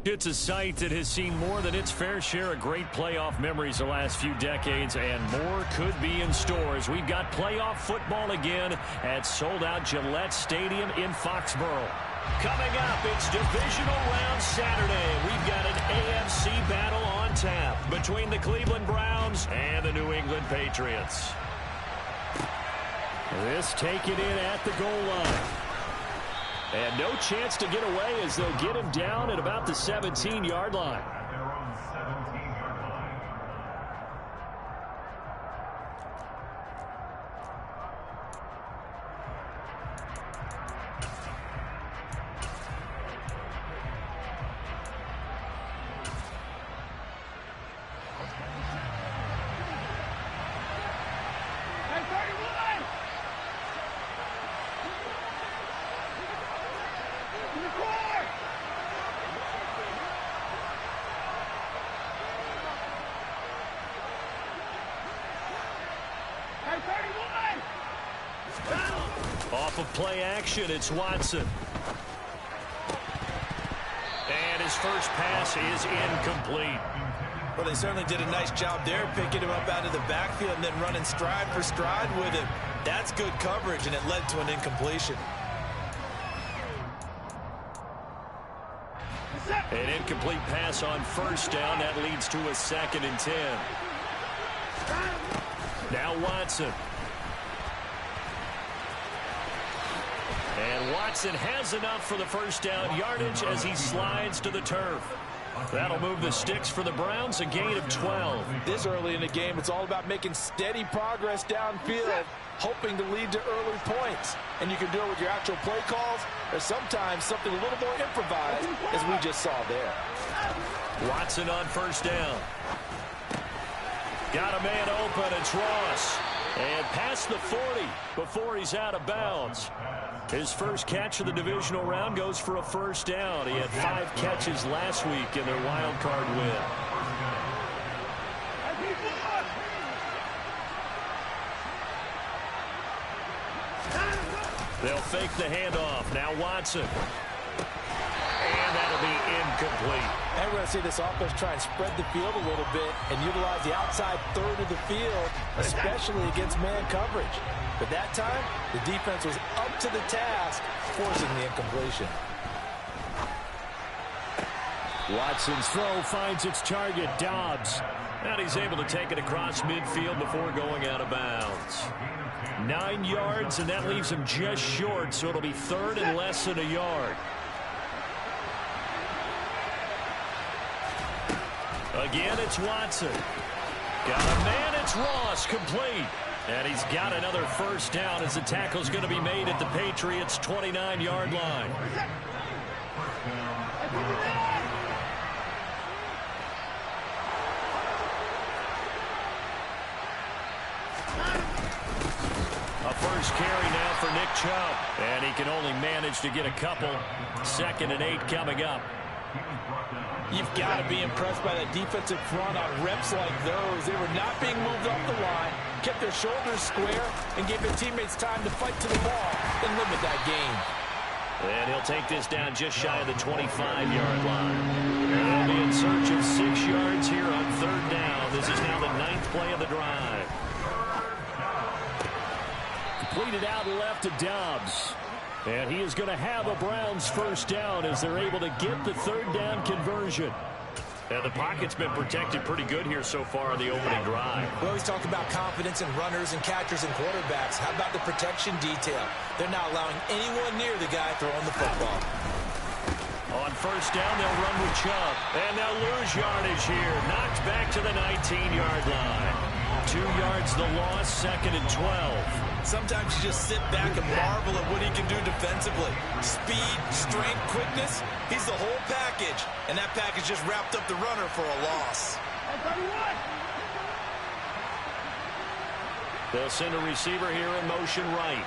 It's a site that has seen more than its fair share of great playoff memories the last few decades, and more could be in store as we've got playoff football again at sold-out Gillette Stadium in Foxborough. Coming up, it's Divisional Round Saturday. We've got an AFC battle on tap between the Cleveland Browns and the New England Patriots. This taken in at the goal line. And no chance to get away as they'll get him down at about the 17-yard line. Off of play action, it's Watson. And his first pass is incomplete. Well, they certainly did a nice job there, picking him up out of the backfield and then running stride for stride with him. That's good coverage, and it led to an incompletion. An incomplete pass on first down. That leads to a 2nd and 10. Now Watson. And Watson has enough for the first down yardage as he slides to the turf. That'll move the sticks for the Browns, a gain of 12. This early in the game, it's all about making steady progress downfield, hoping to lead to early points. And you can do it with your actual play calls, or sometimes something a little more improvised, as we just saw there. Watson on first down. Got a man open, it's Ross. And past the 40 before he's out of bounds. His first catch of the divisional round goes for a first down. He had 5 catches last week in their wild card win. They'll fake the handoff. Now Watson. And that'll be incomplete. And we're going to see this offense try and spread the field a little bit and utilize the outside third of the field, especially against man coverage. But that time, the defense was up to the task, forcing the incompletion. Watson's throw finds its target, Dobbs. And he's able to take it across midfield before going out of bounds. 9 yards, and that leaves him just short, so it'll be 3rd and less than a yard. Again, it's Watson. Got a man, it's Ross, complete. And he's got another first down as the tackle's going to be made at the Patriots' 29-yard line. A first carry now for Nick Chubb. And he can only manage to get a couple. 2nd and 8 coming up. You've got to be impressed by that defensive front on reps like those. They were not being moved off the line, kept their shoulders square, and gave their teammates time to fight to the ball and limit that gain. And he'll take this down just shy of the 25-yard line. They'll be in search of 6 yards here on 3rd down. This is now the 9th play of the drive. Completed out left to Dobbs. And he is going to have a Browns first down as they're able to get the 3rd down conversion. And the pocket's been protected pretty good here so far on the opening drive. We always talk about confidence in runners and catchers and quarterbacks. How about the protection detail? They're not allowing anyone near the guy throwing the football. On first down, they'll run with Chubb. And they'll lose yardage here. Knocked back to the 19-yard line. 2 yards the loss, 2nd and 12. Sometimes you just sit back and marvel at what he can do defensively. Speed, strength, quickness, he's the whole package. And that package just wrapped up the runner for a loss. They'll send a receiver here in motion right.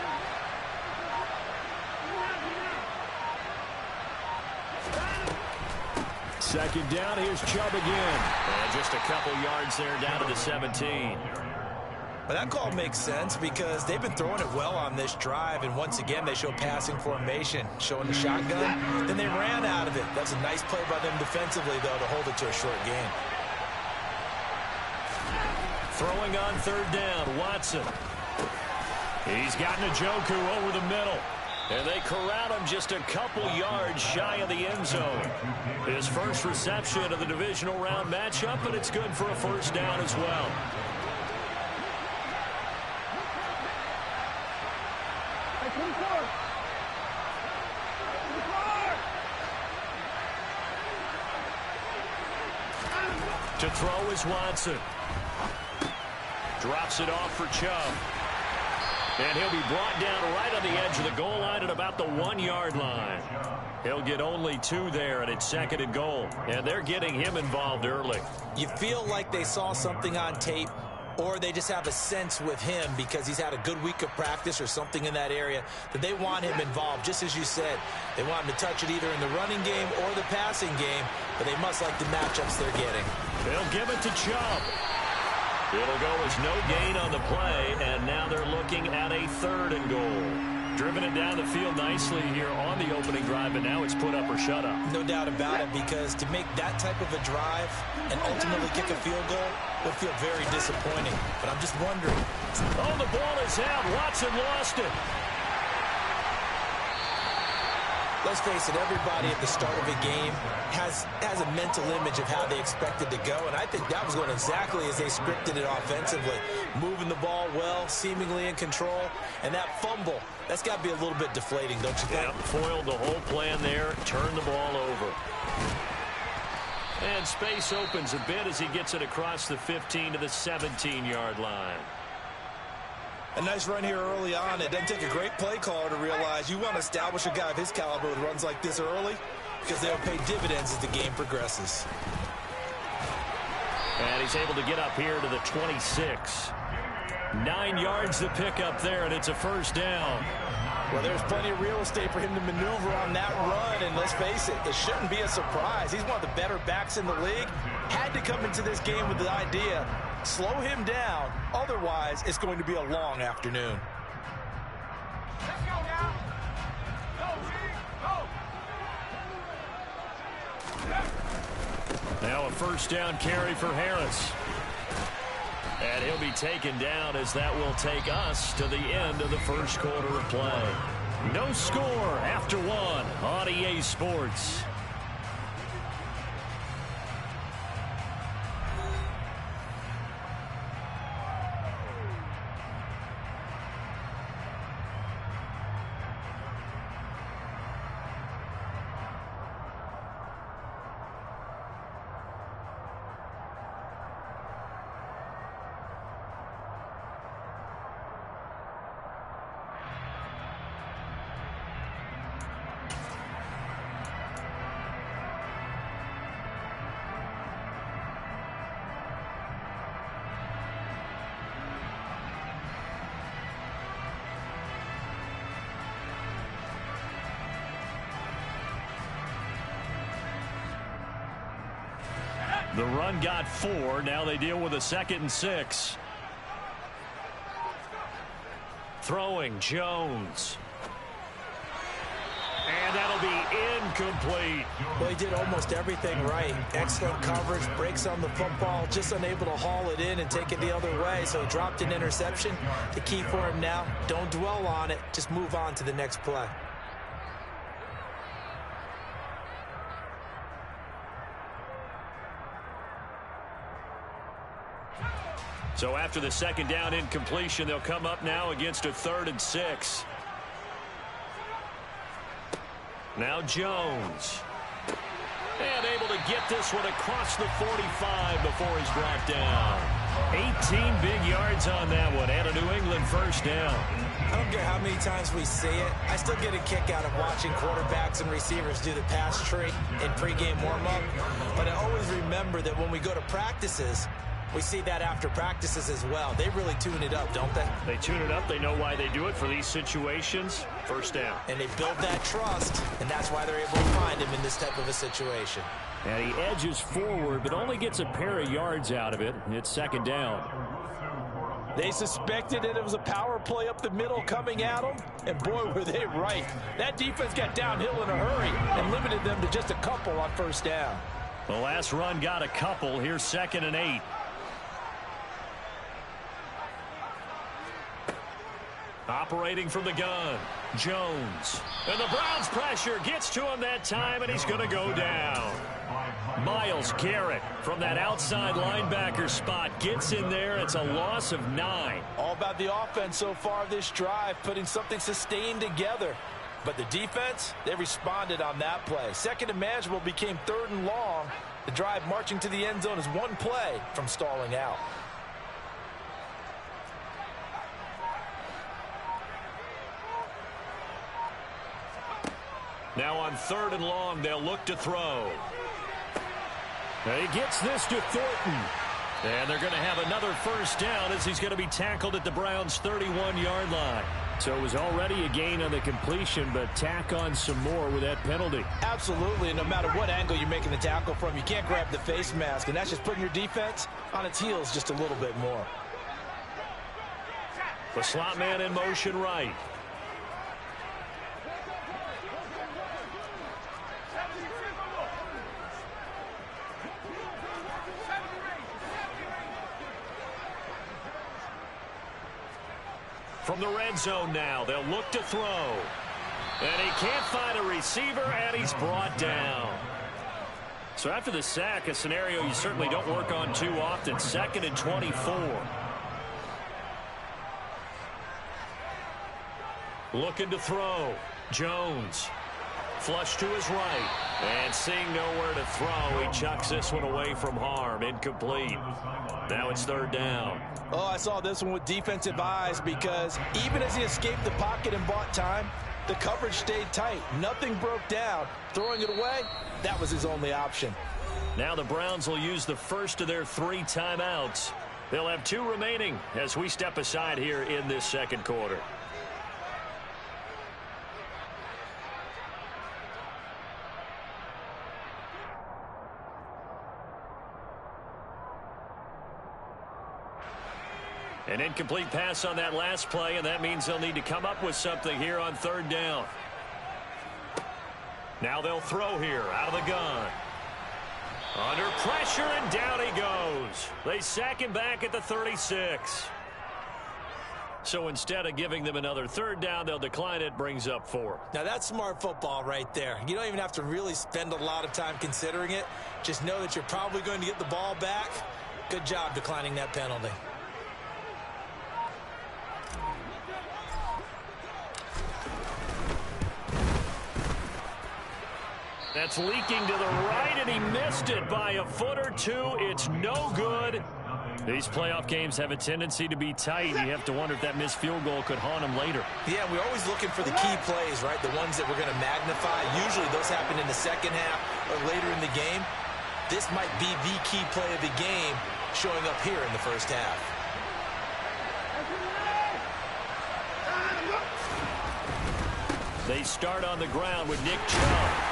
Second down, here's Chubb again. And just a couple yards there down to the 17. But that call makes sense because they've been throwing it well on this drive, and once again they show passing formation, showing the shotgun. Then they ran out of it. That's a nice play by them defensively, though, to hold it to a short gain. Throwing on third down, Watson. He's got Njoku over the middle. And they corral him just a couple yards shy of the end zone. His first reception of the divisional round matchup, but it's good for a first down as well. To throw is Watson. Drops it off for Chubb. And he'll be brought down right on the edge of the goal line at about the 1-yard line. He'll get only 2 there, and it's 2nd and goal. And they're getting him involved early. You feel like they saw something on tape, or they just have a sense with him because he's had a good week of practice or something in that area that they want him involved. Just as you said, they want him to touch it either in the running game or the passing game, but they must like the matchups they're getting. They'll give it to Chubb. It'll go as no gain on the play, and now they're looking at a 3rd and goal. Driven it down the field nicely here on the opening drive, and now it's put up or shut up. No doubt about it, because to make that type of a drive and ultimately kick a field goal would feel very disappointing. But I'm just wondering. Oh, the ball is out. Watson lost it. Let's face it, everybody at the start of a game has a mental image of how they expect it to go, and I think that was going exactly as they scripted it offensively. Moving the ball well, seemingly in control, and that fumble, that's got to be a little bit deflating, don't you think? Yeah, foiled the whole plan there, turned the ball over. And space opens a bit as he gets it across the 15 to the 17-yard line. A nice run here early on. It doesn't take a great play caller to realize you want to establish a guy of his caliber with runs like this early because they'll pay dividends as the game progresses. And he's able to get up here to the 26. 9 yards to pick up there, and it's a first down. Well, there's plenty of real estate for him to maneuver on that run, and let's face it, it shouldn't be a surprise. He's one of the better backs in the league. Had to come into this game with the idea, slow him down, otherwise it's going to be a long afternoon. Let's go now. Go, Now a first down carry for Harris. And he'll be taken down as that will take us to the end of the first quarter of play. No score after 1 on EA Sports. The run got 4. Now they deal with a 2nd and 6. Throwing Jones. And that'll be incomplete. Well, he did almost everything right. Excellent coverage, breaks on the football, just unable to haul it in and take it the other way. So he dropped an interception. The key for him now, don't dwell on it. Just move on to the next play. So after the 2nd down incompletion, they'll come up now against a 3rd and 6. Now Jones. And able to get this one across the 45 before he's brought down. 18 big yards on that one, and a New England first down. I don't care how many times we see it. I still get a kick out of watching quarterbacks and receivers do the pass tree in pregame warm-up. But I always remember that when we go to practices, we see that after practices as well. They really tune it up, don't they? They tune it up. They know why they do it for these situations. First down. And they build that trust, and that's why they're able to find him in this type of a situation. And he edges forward, but only gets a pair of yards out of it. It's 2nd down. They suspected that it was a power play up the middle coming at them, and boy, were they right. That defense got downhill in a hurry and limited them to just a couple on first down. The last run got a couple. Here's 2nd and 8. Operating from the gun, Jones. And the Browns pressure gets to him that time, and he's going to go down. Myles Garrett from that outside linebacker spot gets in there. It's a loss of 9. All about the offense so far this drive, putting something sustained together. But the defense, they responded on that play. 2nd and manageable became 3rd and long. The drive marching to the end zone is one play from stalling out. Now on 3rd and long, they'll look to throw. He gets this to Thornton. And they're going to have another first down as he's going to be tackled at the Browns' 31-yard line. So it was already a gain on the completion, but tack on some more with that penalty. Absolutely, and no matter what angle you're making the tackle from, you can't grab the face mask, and that's just putting your defense on its heels just a little bit more. The slot man in motion right. From the red zone now, they'll look to throw. And he can't find a receiver, and he's brought down. So after the sack, a scenario you certainly don't work on too often. 2nd and 24. Looking to throw. Jones. Flush to his right. And seeing nowhere to throw, he chucks this one away from harm. Incomplete. Now it's 3rd down. Oh, I saw this one with defensive eyes because even as he escaped the pocket and bought time, the coverage stayed tight. Nothing broke down. Throwing it away, that was his only option. Now the Browns will use the first of their 3 timeouts. They'll have 2 remaining as we step aside here in this 2nd quarter. An incomplete pass on that last play, and that means they'll need to come up with something here on 3rd down. Now they'll throw here out of the gun. Under pressure, and down he goes. They sack him back at the 36. So instead of giving them another 3rd down, they'll decline it, brings up 4. Now that's smart football right there. You don't even have to really spend a lot of time considering it. Just know that you're probably going to get the ball back. Good job declining that penalty. That's leaking to the right, and he missed it by a foot or 2. It's no good. These playoff games have a tendency to be tight. You have to wonder if that missed field goal could haunt him later. Yeah, we're always looking for the key plays, right? The ones that we're going to magnify. Usually those happen in the 2nd half or later in the game. This might be the key play of the game showing up here in the 1st half. They start on the ground with Nick Chubb.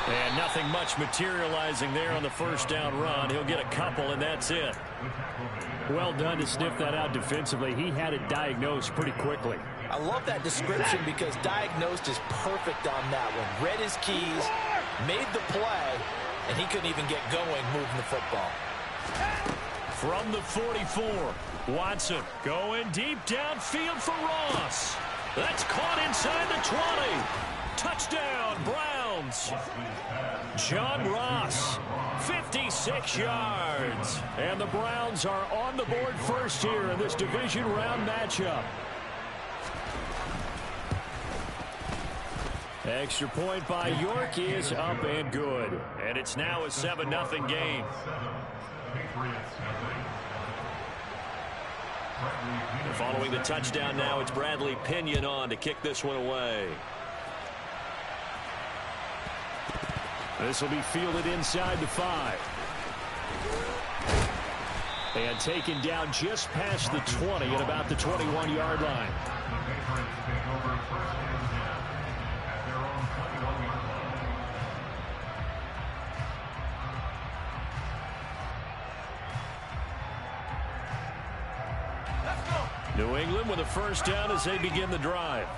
And nothing much materializing there on the 1st down run. He'll get a couple, and that's it. Well done to sniff that out defensively. He had it diagnosed pretty quickly. I love that description because diagnosed is perfect on that one. Read his keys, made the play, and he couldn't even get going moving the football. From the 44, Watson going deep downfield for Ross. That's caught inside the 20. Touchdown, Browns. John Ross, 56 yards. And the Browns are on the board first here in this division round matchup. Extra point by York is up and good. And it's now a 7-0 game. Following the touchdown now, it's Bradley Pinion on to kick this one away. This will be fielded inside the 5. And taken down just past the 20 at about the 21-yard line. Let's go. New England with a first down as they begin the drive.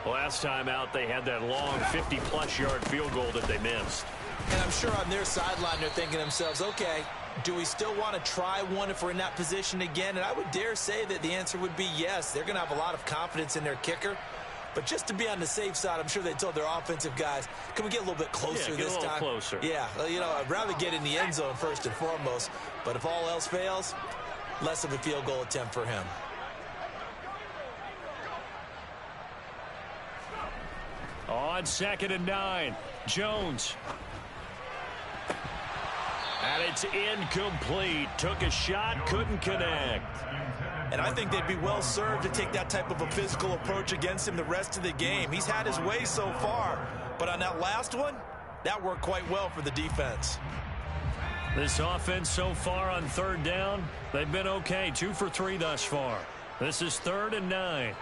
Last time out, they had that long 50-plus yard field goal that they missed. And I'm sure on their sideline they're thinking to themselves, okay, do we still want to try one if we're in that position again? And I would dare say that the answer would be yes. They're going to have a lot of confidence in their kicker. But just to be on the safe side, I'm sure they told their offensive guys, can we get a little bit closer this time? Closer. Yeah, you know, I'd rather get in the end zone first and foremost. But if all else fails, less of a field goal attempt for him. On 2nd and 9, Jones. And it's incomplete. Took a shot, couldn't connect. And I think they'd be well served to take that type of a physical approach against him the rest of the game. He's had his way so far, but on that last one, that worked quite well for the defense. This offense so far on 3rd down, they've been okay. 2 for 3 thus far. This is 3rd and 9.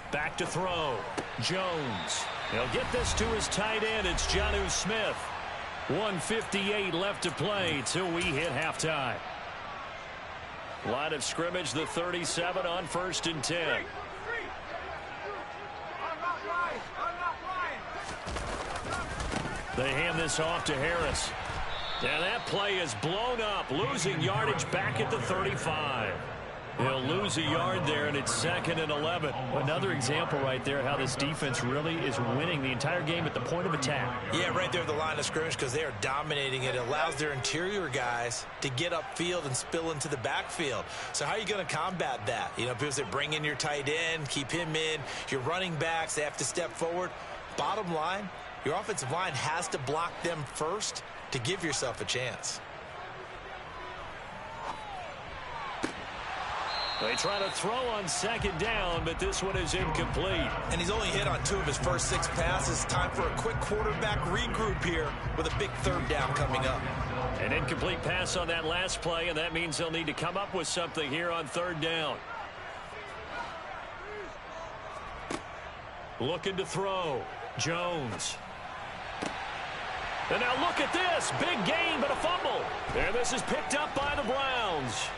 Back to throw. Jones. He'll get this to his tight end. It's Jonnu Smith. 1:58 left to play till we hit halftime. Line of scrimmage, the 37 on 1st and 10. They hand this off to Harris. And that play is blown up, losing yardage back at the 35. He'll lose a yard there, and it's 2nd and 11. Another example right there how this defense really is winning the entire game at the point of attack. Yeah, right there at the line of scrimmage because they are dominating it. It allows their interior guys to get upfield and spill into the backfield. So how are you going to combat that? You know, people say bring in your tight end, keep him in. Your running backs, they have to step forward. Bottom line, your offensive line has to block them first to give yourself a chance. They try to throw on 2nd down, but this one is incomplete. And he's only hit on 2 of his first 6 passes. Time for a quick quarterback regroup here with a big 3rd down coming up. An incomplete pass on that last play, and that means they'll need to come up with something here on 3rd down. Looking to throw. Jones. And now look at this. Big gain, but a fumble. And this is picked up by the Browns.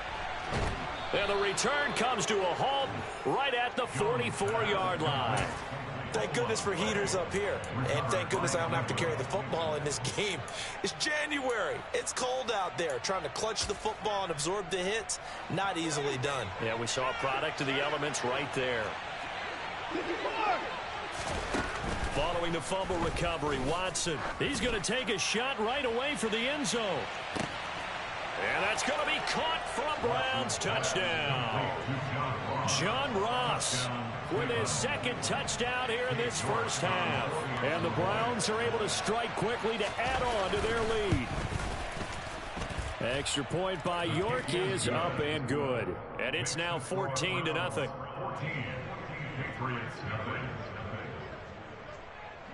And the return comes to a halt right at the 44-yard line. Thank goodness for heaters up here. And thank goodness I don't have to carry the football in this game. It's January. It's cold out there. Trying to clutch the football and absorb the hits, not easily done. Yeah, we saw a product of the elements right there. Following the fumble recovery, Watson. He's going to take a shot right away for the end zone. And that's going to be caught for a Browns touchdown. John Ross with his 2nd touchdown here in this first half. And the Browns are able to strike quickly to add on to their lead. Extra point by York is up and good. And it's now 14-0.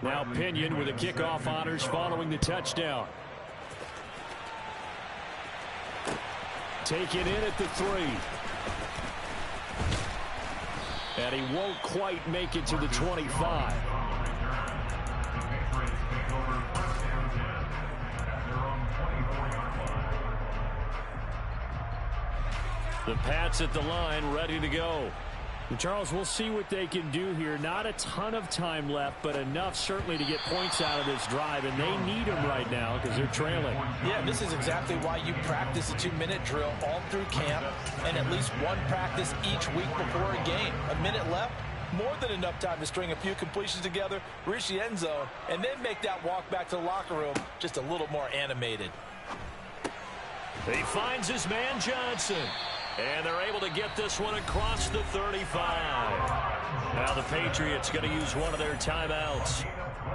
Now Pinion with the kickoff honors following the touchdown. Taken in at the 3. And he won't quite make it to the 25. The Pats at the line, ready to go. And Charles, we'll see what they can do here. Not a ton of time left, but enough certainly to get points out of this drive, and they need them right now because they're trailing. Yeah, this is exactly why you practice a 2-minute drill all through camp and at least one practice each week before a game. A minute left, more than enough time to string a few completions together, reach the end zone, and then make that walk back to the locker room just a little more animated. He finds his man Johnson. And they're able to get this one across the 35. Now the Patriots going to use one of their timeouts,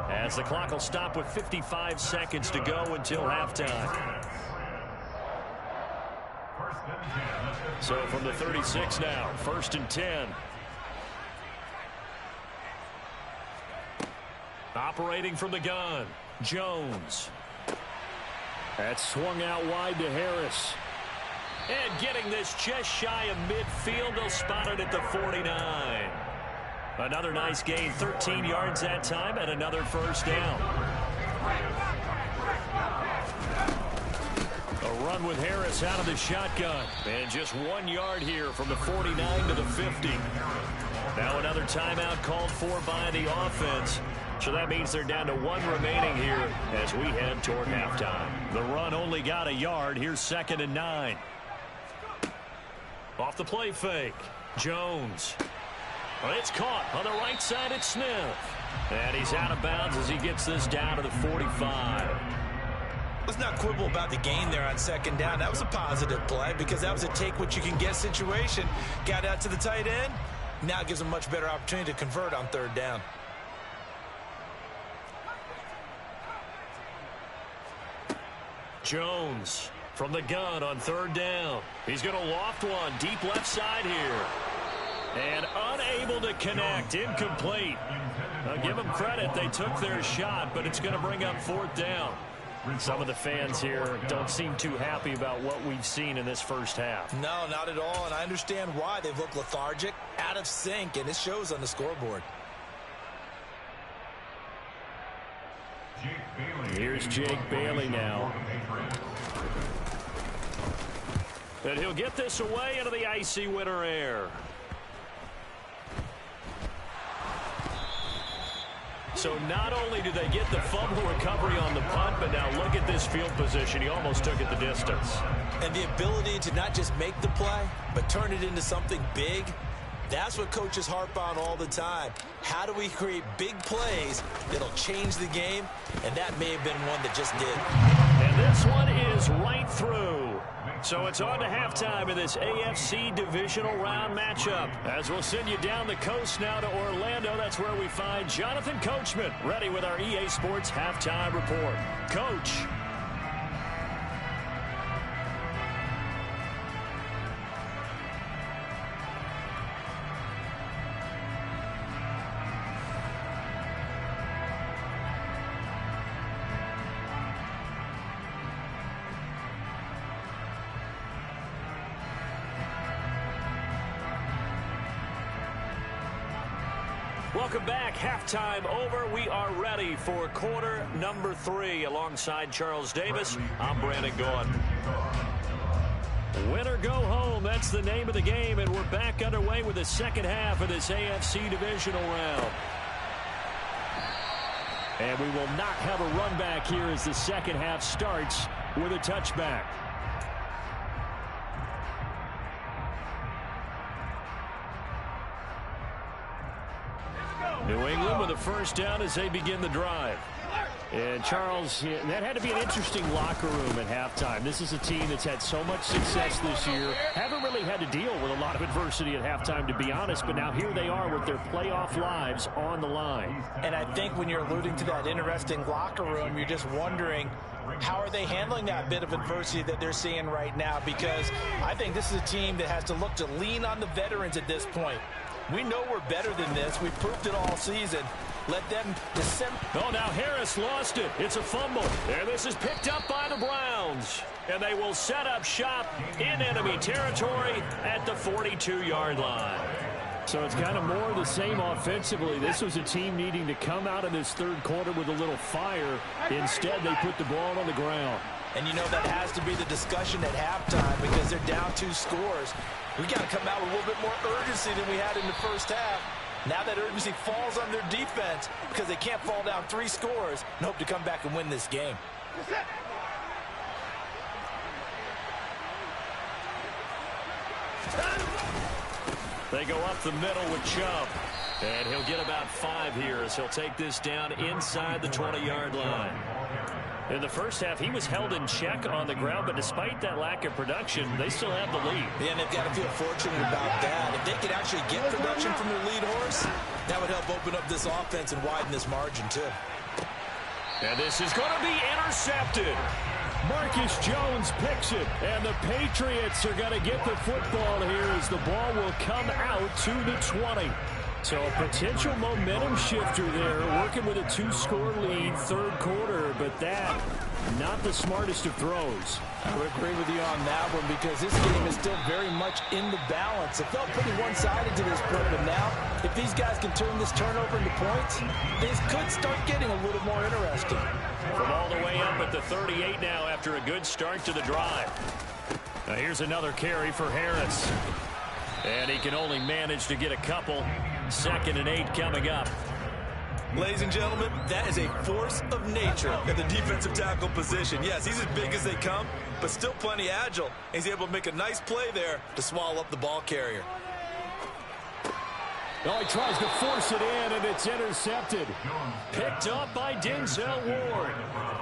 as the clock will stop with 55 seconds to go until halftime. So from the 36 now, 1st and 10. Operating from the gun, Jones. That's swung out wide to Harris. And getting this just shy of midfield, they'll spot it at the 49. Another nice gain, 13 yards that time, and another first down. A They'll run with Harris out of the shotgun. And just 1 yard here from the 49 to the 50. Now another timeout called for by the offense. So that means they're down to 1 remaining here as we head toward halftime. The run only got a yard. Here's 2nd and 9. Off the play fake. Jones. Well, it's caught on the right side at Smith. And he's out of bounds as he gets this down to the 45. Let's not quibble about the gain there on 2nd down. That was a positive play because that was a take-what-you-can-get situation. Got out to the tight end. Now gives him a much better opportunity to convert on 3rd down. Jones from the gun on 3rd down. He's going to loft one deep left side here. And unable to connect. Incomplete. I'll give them credit. They took their shot, but it's going to bring up 4th down. Some of the fans here don't seem too happy about what we've seen in this first half. No, not at all, and I understand why. They've looked lethargic, out of sync, and it shows on the scoreboard. Here's Jake Bailey now. And he'll get this away into the icy winter air. So not only do they get the fumble recovery on the punt, but now look at this field position. He almost took it the distance. And the ability to not just make the play, but turn it into something big, that's what coaches harp on all the time. How do we create big plays that'll change the game? And that may have been one that just did. And this one is right through. So it's on to halftime in this AFC divisional round matchup. As we'll send you down the coast now to Orlando, that's where we find Jonathan Coachman ready with our EA Sports halftime report. Coach. Welcome back. Halftime over. We are ready for quarter number 3. Alongside Charles Davis, I'm Brandon Gaudin. Win or go home, that's the name of the game, and we're back underway with the second half of this AFC divisional round. And we will not have a run back here as the second half starts with a touchback. New England with a first down as they begin the drive. And Charles, that had to be an interesting locker room at halftime. This is a team that's had so much success this year. Haven't really had to deal with a lot of adversity at halftime, to be honest. But now here they are with their playoff lives on the line. And I think when you're alluding to that interesting locker room, you're just wondering, how are they handling that bit of adversity that they're seeing right now? Because I think this is a team that has to look to lean on the veterans at this point. We know we're better than this. We've proved it all season. Let them descend. Oh, now Harris lost it. It's a fumble. And this is picked up by the Browns. And they will set up shop in enemy territory at the 42-yard line. So it's kind of more of the same offensively. This was a team needing to come out of this third quarter with a little fire. Instead, they put the ball on the ground. And you know that has to be the discussion at halftime because they're down 2 scores. We got to come out with a little bit more urgency than we had in the first half. Now that urgency falls on their defense because they can't fall down 3 scores and hope to come back and win this game. They go up the middle with Chubb. And he'll get about 5 here as he'll take this down inside the 20-yard line. In the first half, he was held in check on the ground, but despite that lack of production, they still have the lead. Yeah, and they've got to feel fortunate about that. If they could actually get production from their lead horse, that would help open up this offense and widen this margin, too. And this is going to be intercepted. Marcus Jones picks it, and the Patriots are going to get the football here as the ball will come out to the 20. So a potential momentum shifter there, working with a 2-score lead, third quarter, but that, not the smartest of throws. I would agree with you on that one because this game is still very much in the balance. It felt pretty one-sided to this point, but now, if these guys can turn this turnover into points, things could start getting a little more interesting. From all the way up at the 38 now after a good start to the drive. Now here's another carry for Harris. And he can only manage to get a couple. 2nd and 8 coming up. Ladies and gentlemen, that is a force of nature at the defensive tackle position. Yes, he's as big as they come, but still plenty agile. He's able to make a nice play there to swallow up the ball carrier. Oh, he tries to force it in, and it's intercepted. Picked up by Denzel Ward.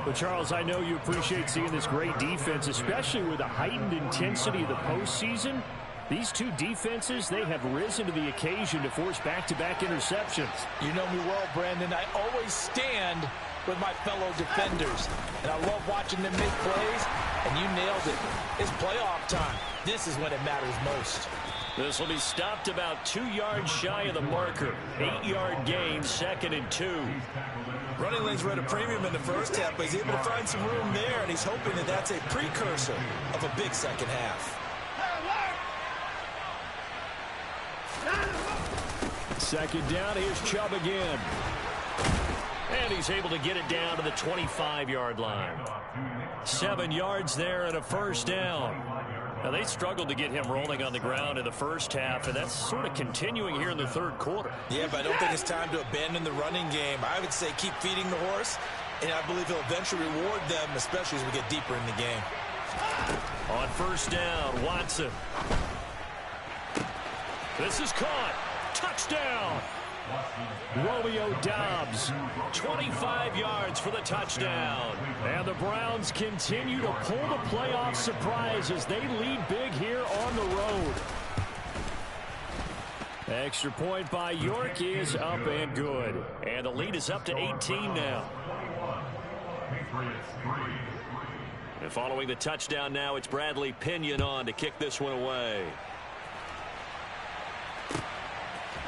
Well, Charles, I know you appreciate seeing this great defense, especially with the heightened intensity of the postseason. These two defenses, they have risen to the occasion to force back-to-back interceptions. You know me well, Brandon. I always stand with my fellow defenders. And I love watching them make plays, and you nailed it. It's playoff time. This is when it matters most. This will be stopped about 2 yards shy of the marker. 8-yard gain, 2nd and 2. Running lanes were at a premium in the first half, but he's able to find some room there, and he's hoping that that's a precursor of a big second half. 2nd down, here's Chubb again. And he's able to get it down to the 25-yard line. 7 yards there and a first down. Now, they struggled to get him rolling on the ground in the first half, and that's sort of continuing here in the third quarter. Yeah, but I don't think it's time to abandon the running game. I would say keep feeding the horse, and I believe he'll eventually reward them, especially as we get deeper in the game. On first down, Watson. This is caught. Touchdown. Romeo Doubs, 25 yards for the touchdown. And the Browns continue to pull the playoff surprise as they lead big here on the road. Extra point by York is up and good. And the lead is up to 18 now. And following the touchdown now, it's Bradley Pinion on to kick this one away.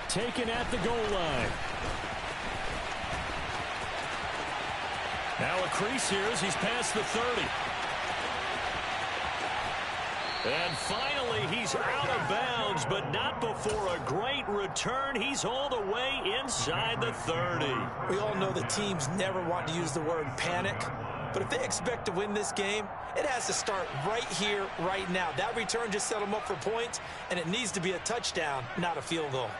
Taken at the goal line. Now a crease here as he's past the 30. And finally, he's out of bounds, but not before a great return. He's all the way inside the 30. We all know the teams never want to use the word panic, but if they expect to win this game, it has to start right here, right now. That return just set them up for points, and it needs to be a touchdown, not a field goal.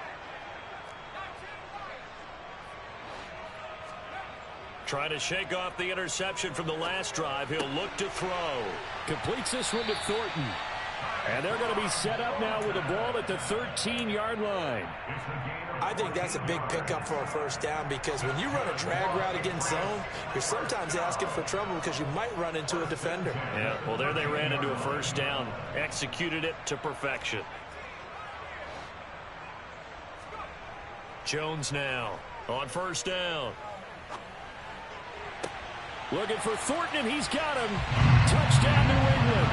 Trying to shake off the interception from the last drive. He'll look to throw. Completes this one to Thornton. And they're going to be set up now with the ball at the 13-yard line. I think that's a big pickup for a first down because when you run a drag route against zone, you're sometimes asking for trouble because you might run into a defender. Yeah, well, there they ran into a first down. Executed it to perfection. Jones now on first down. Looking for Thornton, and he's got him. Touchdown, New England.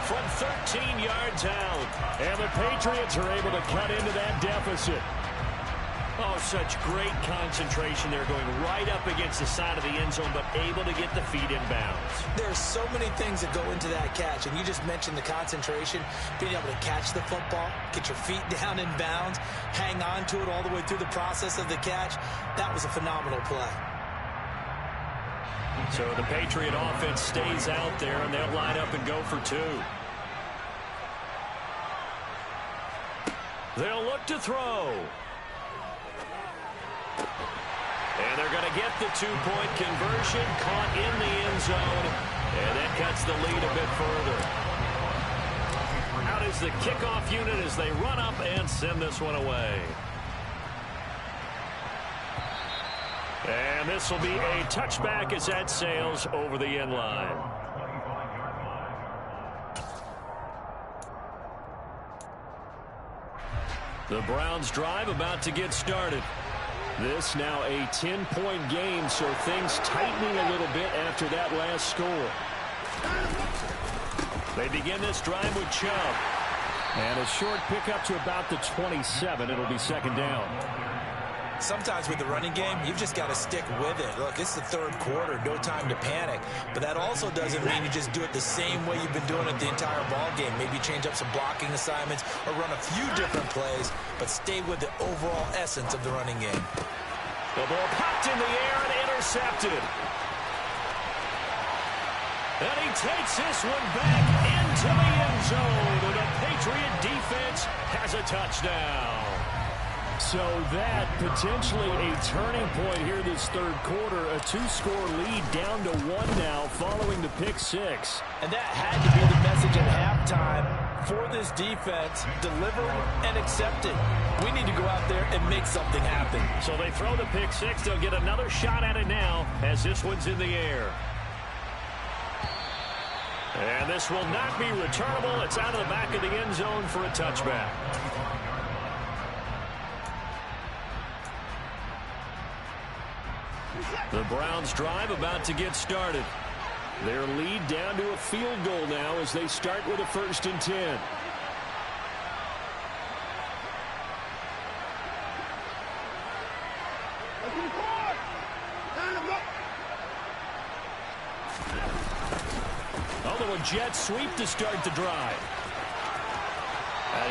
From 13 yards out. And the Patriots are able to cut into that deficit. Oh, such great concentration there, going right up against the side of the end zone, but able to get the feet in bounds. There's so many things that go into that catch, and you just mentioned the concentration, being able to catch the football, get your feet down in bounds, hang on to it all the way through the process of the catch. That was a phenomenal play. So the Patriot offense stays out there, and they'll line up and go for two. They'll look to throw. And they're going to get the two-point conversion, caught in the end zone, and that cuts the lead a bit further. Out is the kickoff unit as they run up and send this one away. And this will be a touchback as that sails over the end line. The Browns drive about to get started. This now a 10-point game, so things tightening a little bit after that last score. They begin this drive with Chubb. And a short pickup to about the 27. It'll be second down. Sometimes with the running game, you've just got to stick with it. Look, it's the third quarter, no time to panic. But that also doesn't mean you just do it the same way you've been doing it the entire ball game. Maybe change up some blocking assignments or run a few different plays, but stay with the overall essence of the running game. The ball popped in the air and intercepted. And he takes this one back into the end zone. And the Patriot defense has a touchdown. So that potentially a turning point here this third quarter. A two-score lead down to 1 now following the pick six. And that had to be the message at halftime for this defense. Deliver and accept it. We need to go out there and make something happen. So they throw the pick six. They'll get another shot at it now as this one's in the air. And this will not be returnable. It's out of the back of the end zone for a touchback. The Browns drive about to get started. Their lead down to a field goal now as they start with a 1st and 10. Although a jet sweep to start the drive.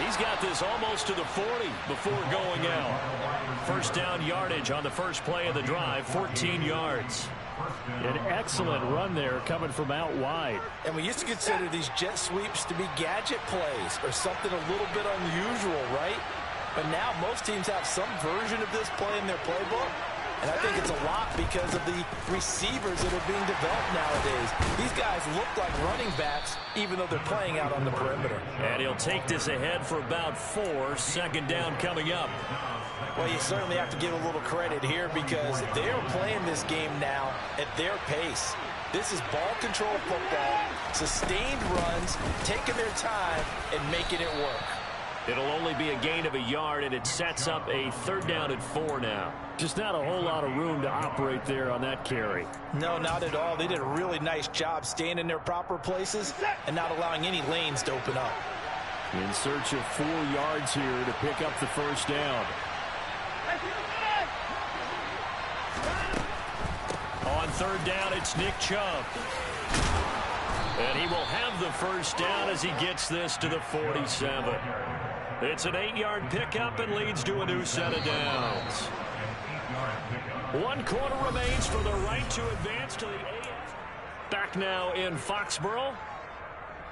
He's got this almost to the 40 before going out. First down yardage on the first play of the drive, 14 yards. An excellent run there coming from out wide. And we used to consider these jet sweeps to be gadget plays or something a little bit unusual, right? But now most teams have some version of this play in their playbook. And I think it's a lot because of the receivers that are being developed nowadays. These guys look like running backs, even though they're playing out on the perimeter. And he'll take this ahead for about 4. Second down coming up. Well, you certainly have to give a little credit here because they're playing this game now at their pace. This is ball control football, sustained runs, taking their time, and making it work. It'll only be a gain of a yard, and it sets up a 3rd down and 4 now. Just not a whole lot of room to operate there on that carry. No, not at all. They did a really nice job staying in their proper places and not allowing any lanes to open up. In search of 4 yards here to pick up the 1st down. On 3rd down, it's Nick Chubb. And he will have the 1st down as he gets this to the 47. It's an 8-yard pickup and leads to a new set of downs. 1 quarter remains for the right to advance to the AFC. Back now in Foxborough.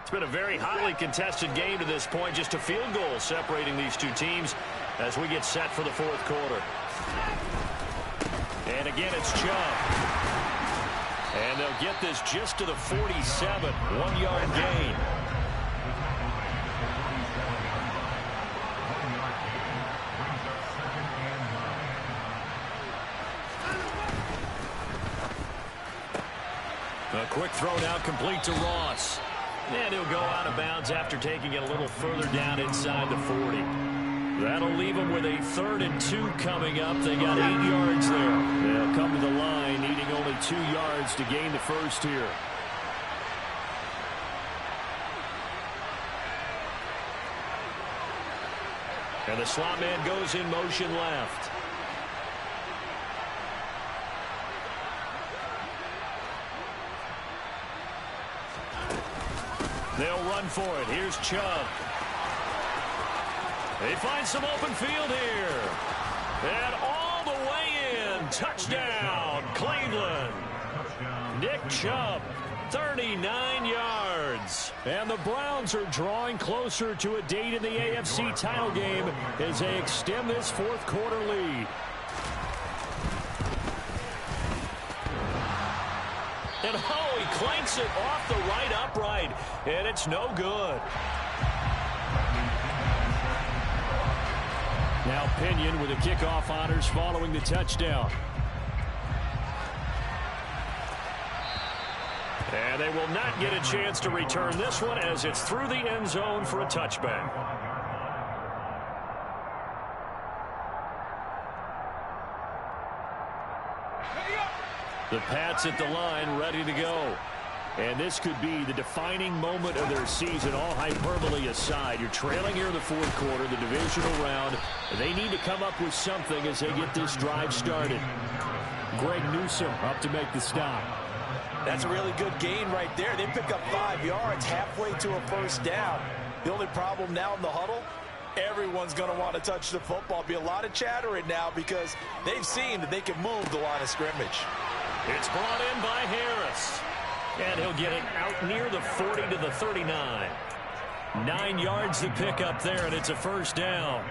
It's been a very hotly contested game to this point. Just a field goal separating these two teams as we get set for the 4th quarter. And again, it's Chubb. And they'll get this just to the 47. 1-yard gain. A quick throw now complete to Ross. And he'll go out of bounds after taking it a little further down inside the 40. That'll leave them with a 3rd and 2 coming up. They got 8 yards there. They'll come to the line needing only 2 yards to gain the 1st here. And the slot man goes in motion left. They'll run for it. Here's Chubb. They find some open field here. And all the way in. Touchdown, Cleveland. Nick Chubb, 39 yards. And the Browns are drawing closer to a date in the AFC title game as they extend this 4th quarter lead. And he clanks it off the right upright, and it's no good. Now Pinion with the kickoff honors following the touchdown. And they will not get a chance to return this one as it's through the end zone for a touchback. The Pats at the line, ready to go. And this could be the defining moment of their season, all hyperbole aside. You're trailing here in the fourth quarter, the divisional round. They need to come up with something as they get this drive started. Greg Newsome up to make the stop. That's a really good gain right there. They pick up 5 yards halfway to a first down. The only problem now in the huddle, everyone's going to want to touch the football. Be a lot of chattering now because they've seen that they can move the line of scrimmage. It's brought in by Harris. And he'll get it out near the 40 to the 39. 9 yards to pick up there, and it's a first down.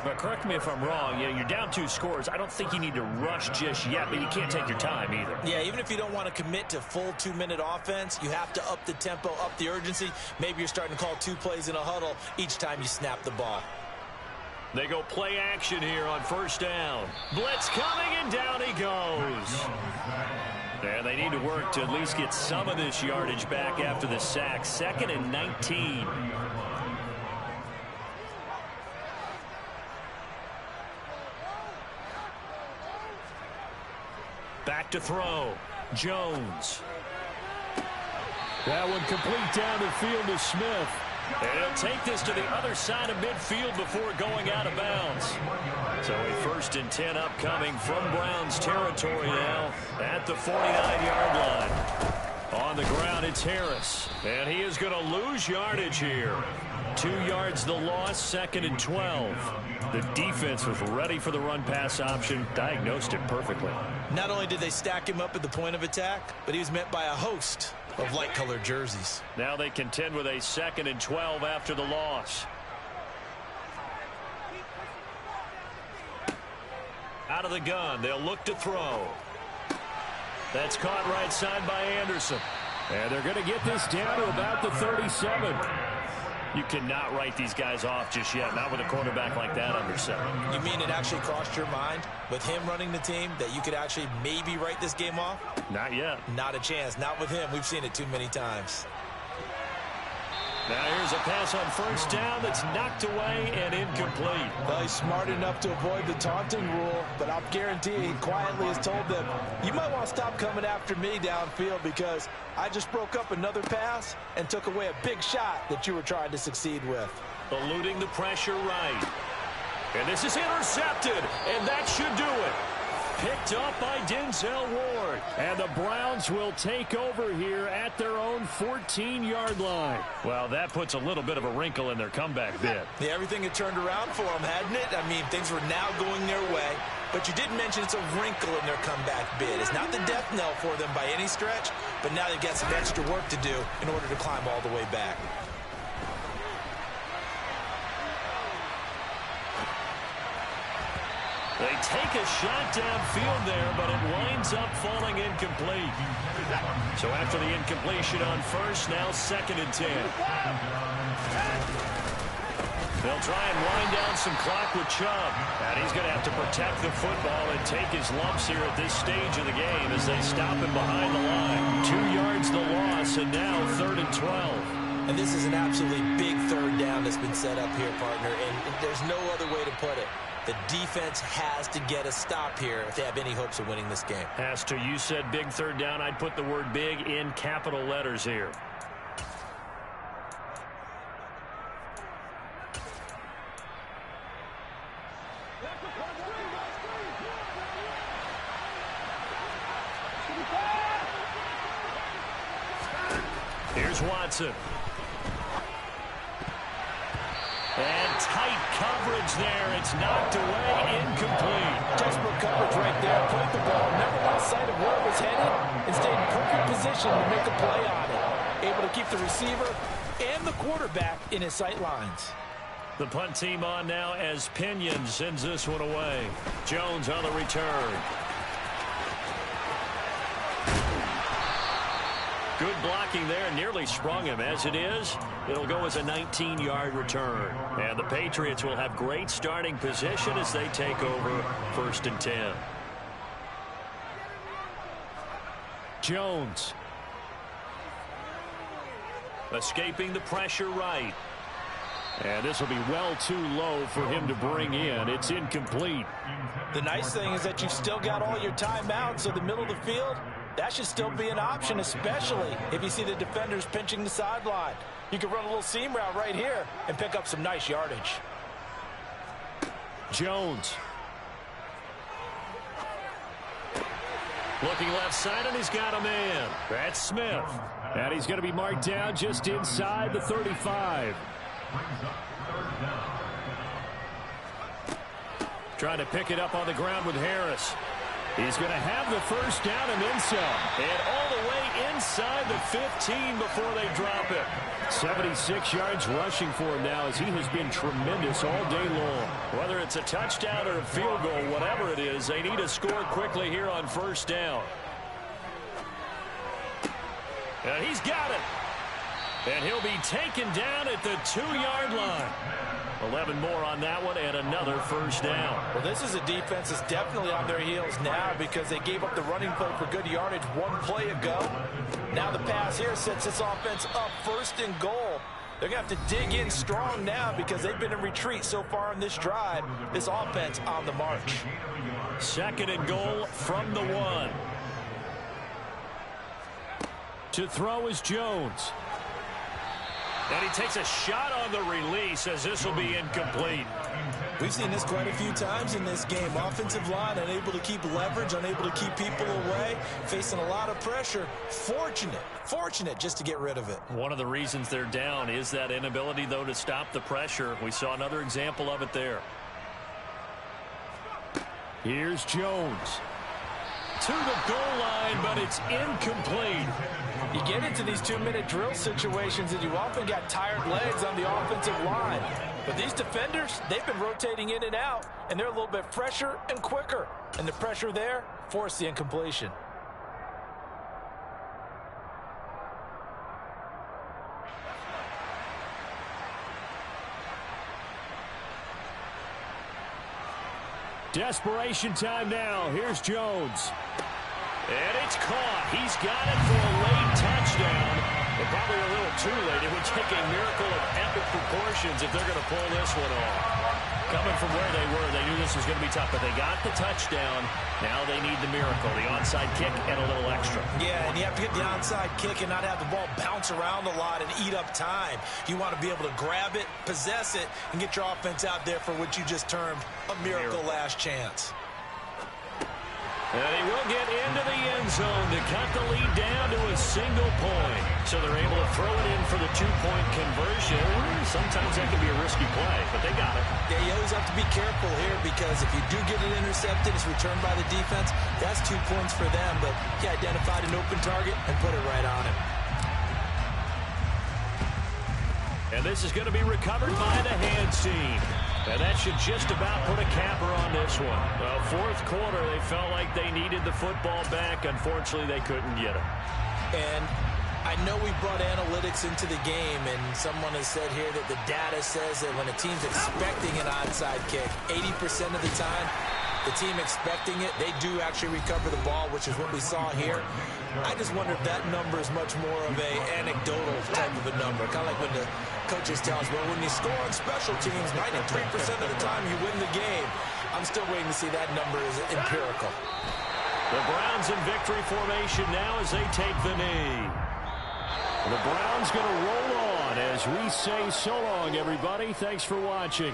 But correct me if I'm wrong, you're down 2 scores. I don't think you need to rush just yet, but you can't take your time either. Yeah, even if you don't want to commit to full 2-minute offense, you have to up the tempo, up the urgency. Maybe you're starting to call 2 plays in a huddle each time you snap the ball. They go play action here on first down. Blitz coming, and down he goes. And they need to work to at least get some of this yardage back after the sack. 2nd and 19. Back to throw. Jones. That one complete down the field to Smith. And he'll take this to the other side of midfield before going out of bounds. So a 1st and 10 upcoming from Browns territory now at the 49-yard line. On the ground, it's Harris. And he is going to lose yardage here. 2 yards the loss, 2nd and 12. The defense was ready for the run-pass option, diagnosed it perfectly. Not only did they stack him up at the point of attack, but he was met by a host of light-colored jerseys. Now they contend with a 2nd and 12 after the loss. Out of the gun, they'll look to throw. That's caught right side by Anderson. And they're going to get this down to about the 37. You cannot write these guys off just yet, not with a quarterback like that under center. You mean it actually crossed your mind with him running the team that you could actually maybe write this game off? Not yet. Not a chance. Not with him. We've seen it too many times. Now here's a pass on first down that's knocked away and incomplete. Well, he's smart enough to avoid the taunting rule, but I'll guarantee he quietly has told them, you might want to stop coming after me downfield because I just broke up another pass and took away a big shot that you were trying to succeed with. Eluding the pressure right. And this is intercepted, and that should do it. Picked up by Denzel Ward. And the Browns will take over here at their own 14-yard line. Well, that puts a little bit of a wrinkle in their comeback bid. Yeah, everything had turned around for them, hadn't it? I mean, things were now going their way. But you did mention it's a wrinkle in their comeback bid. It's not the death knell for them by any stretch, but now they've got some extra work to do in order to climb all the way back. They take a shot downfield there, but it winds up falling incomplete. So after the incompletion on first, now 2nd and 10. They'll try and wind down some clock with Chubb. And he's going to have to protect the football and take his lumps here at this stage of the game as they stop him behind the line. 2 yards the loss, and now 3rd and 12. And this is an absolutely big 3rd down that's been set up here, partner, and there's no other way to put it. The defense has to get a stop here if they have any hopes of winning this game. Has to. You said big 3rd down. I'd put the word big in capital letters here. Here's Watson. And tight coverage there. It's knocked away, incomplete. Textbook coverage right there. Played the ball, never lost sight of where it was headed, and stayed in perfect position to make a play on it. Able to keep the receiver and the quarterback in his sight lines. The punt team on now as Pinion sends this one away. Jones on the return. Good blocking there, nearly sprung him. As it is, it'll go as a 19-yard return. And the Patriots will have great starting position as they take over 1st and 10. Jones. Escaping the pressure right. And this will be well too low for him to bring in. It's incomplete. The nice thing is that you've still got all your timeouts, so the middle of the field, that should still be an option, especially if you see the defenders pinching the sideline. You can run a little seam route right here and pick up some nice yardage. Jones. Looking left side, and he's got a man. That's Smith. And he's going to be marked down just inside the 35. Trying to pick it up on the ground with Harris. He's going to have the first down and then some. And all the way inside the 15 before they drop it. 76 yards rushing for him now, as he has been tremendous all day long. Whether it's a touchdown or a field goal, whatever it is, they need to score quickly here on first down. And he's got it. And he'll be taken down at the 2-yard line. 11 more on that one, and another first down. Well, this is a defense that's definitely on their heels now because they gave up the running play for good yardage one play ago. Now the pass here sets this offense up first and goal. They're going to have to dig in strong now because they've been in retreat so far in this drive. This offense on the march. Second and goal from the 1. To throw is Jones. And he takes a shot on the release as this will be incomplete. We've seen this quite a few times in this game. Offensive line unable to keep leverage, unable to keep people away, facing a lot of pressure. Fortunate just to get rid of it. One of the reasons they're down is that inability, though, to stop the pressure. We saw another example of it there. Here's Jones. To the goal line, but it's incomplete. You get into these 2-minute drill situations and you often got tired legs on the offensive line. But these defenders, they've been rotating in and out, and they're a little bit fresher and quicker. And the pressure there forced the incompletion. Desperation time now. Here's Jones. And it's caught. He's got it for a late touchdown. But probably a little too late. It would take a miracle of epic proportions if they're going to pull this one off. Coming from where they were, they knew this was going to be tough, but they got the touchdown. Now they need the miracle, the onside kick and a little extra. Yeah, and you have to get the onside kick and not have the ball bounce around a lot and eat up time. You want to be able to grab it, possess it, and get your offense out there for what you just termed a miracle last chance. And he will get into the end zone to cut the lead down to a single point. So they're able to throw it in for the 2-point conversion. Sometimes that can be a risky play, but they got it. Yeah, you always have to be careful here because if you do get it intercepted, it's returned by the defense. That's 2 points for them, but he identified an open target and put it right on him. And this is going to be recovered by the hands team. And that should just about put a capper on this one. Well, fourth quarter, they felt like they needed the football back. Unfortunately, they couldn't get it. And I know we brought analytics into the game, and someone has said here that the data says that when a team's expecting an onside kick, 80% of the time, the team expecting it, they do actually recover the ball, which is what we saw here. I just wonder if that number is much more of a anecdotal type of a number. Kind of like when the coaches tell us, well, when you score on special teams, 93% of the time you win the game. I'm still waiting to see that number is empirical. The Browns in victory formation now as they take the knee. The Browns going to roll on as we say so long, everybody. Thanks for watching.